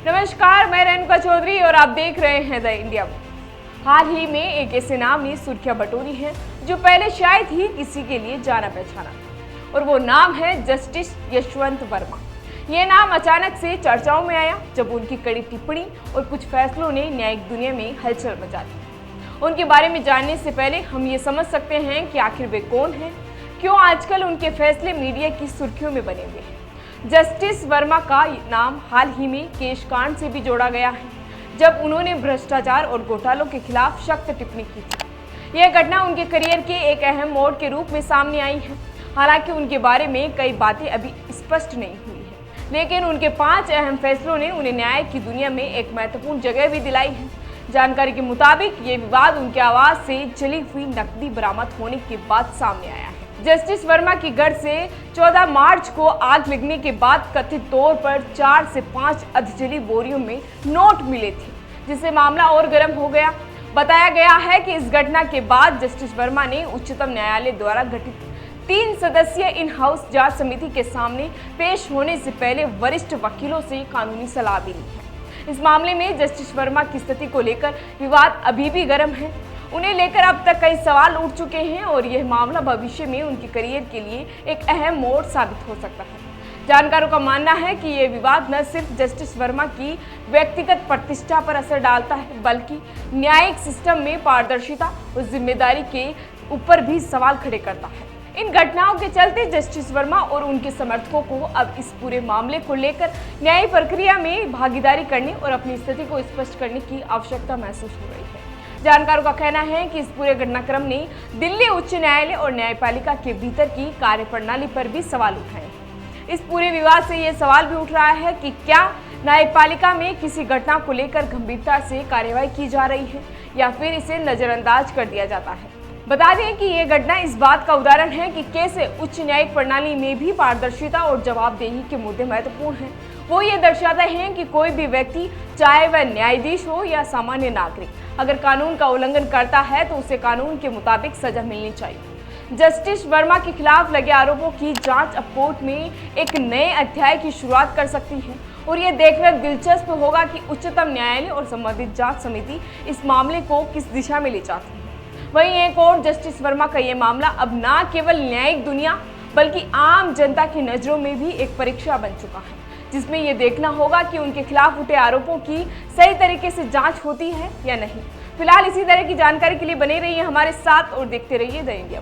नमस्कार, मैं रेणुका चौधरी और आप देख रहे हैं द इंडिया। हाल ही में एक ऐसे नाम ने सुर्खियां बटोरी है जो पहले शायद ही किसी के लिए जाना पहचाना, और वो नाम है जस्टिस यशवंत वर्मा। ये नाम अचानक से चर्चाओं में आया जब उनकी कड़ी टिप्पणी और कुछ फैसलों ने न्यायिक दुनिया में हलचल मचा दी। उनके बारे में जानने से पहले हम ये समझ सकते हैं कि आखिर वे कौन हैं, क्यों आजकल उनके फैसले मीडिया की सुर्खियों में बने हुए हैं। जस्टिस वर्मा का नाम हाल ही में केश कांड से भी जोड़ा गया है, जब उन्होंने भ्रष्टाचार और घोटालों के खिलाफ सख्त टिप्पणी की थी। यह घटना उनके करियर के एक अहम मोड़ के रूप में सामने आई है। हालांकि उनके बारे में कई बातें अभी स्पष्ट नहीं हुई है, लेकिन उनके 5 अहम फैसलों ने उन्हें न्याय की दुनिया में एक महत्वपूर्ण जगह भी दिलाई है। जानकारी के मुताबिक ये विवाद उनके आवाज से जली हुई नकदी बरामद होने के बाद सामने आया है। जस्टिस वर्मा की घर से 14 मार्च को आग लगने के बाद कथित तौर पर 4 से 5 अधजली बोरियों में नोट मिले थे, जिससे मामला और गर्म हो गया। बताया गया है कि इस घटना के बाद जस्टिस वर्मा ने उच्चतम न्यायालय द्वारा गठित 3 सदस्यीय इन हाउस जांच समिति के सामने पेश होने से पहले वरिष्ठ वकीलों से कानूनी सलाह भी ली है। इस मामले में जस्टिस वर्मा की स्थिति को लेकर विवाद अभी भी गर्म है। उन्हें लेकर अब तक कई सवाल उठ चुके हैं और यह मामला भविष्य में उनके करियर के लिए एक अहम मोड़ साबित हो सकता है। जानकारों का मानना है कि यह विवाद न सिर्फ जस्टिस वर्मा की व्यक्तिगत प्रतिष्ठा पर असर डालता है, बल्कि न्यायिक सिस्टम में पारदर्शिता और जिम्मेदारी के ऊपर भी सवाल खड़े करता है। इन घटनाओं के चलते जस्टिस वर्मा और उनके समर्थकों को अब इस पूरे मामले को लेकर न्यायिक प्रक्रिया में भागीदारी करने और अपनी स्थिति को स्पष्ट करने की आवश्यकता महसूस हो रही है। जानकारों का कहना है कि इस पूरे घटनाक्रम ने दिल्ली उच्च न्यायालय और न्यायपालिका के भीतर की कार्यप्रणाली पर भी सवाल उठाए हैं। इस पूरे विवाद से ये सवाल भी उठ रहा है कि क्या न्यायपालिका में किसी घटना को लेकर गंभीरता से कार्यवाही की जा रही है या फिर इसे नजरअंदाज कर दिया जाता है। बता दें कि यह घटना इस बात का उदाहरण है कि कैसे उच्च न्यायिक प्रणाली में भी पारदर्शिता और जवाबदेही के मुद्दे महत्वपूर्ण हैं। वो ये दर्शाता है कि कोई भी व्यक्ति, चाहे वह न्यायाधीश हो या सामान्य नागरिक, अगर कानून का उल्लंघन करता है तो उसे कानून के मुताबिक सजा मिलनी चाहिए। जस्टिस वर्मा के खिलाफ लगे आरोपों की जांच अब कोर्ट में एक नए अध्याय की शुरुआत कर सकती है, और यह देखना दिलचस्प होगा कि उच्चतम न्यायालय और संबंधित जांच समिति इस मामले को किस दिशा में ले जाती है। वहीं एक और जस्टिस वर्मा का यह मामला अब न केवल न्यायिक दुनिया बल्कि आम जनता की नजरों में भी एक परीक्षा बन चुका है, जिसमें यह देखना होगा कि उनके खिलाफ उठे आरोपों की सही तरीके से जांच होती है या नहीं। फिलहाल इसी तरह की जानकारी के लिए बने रहिए हमारे साथ और देखते रहिए द इंडिया।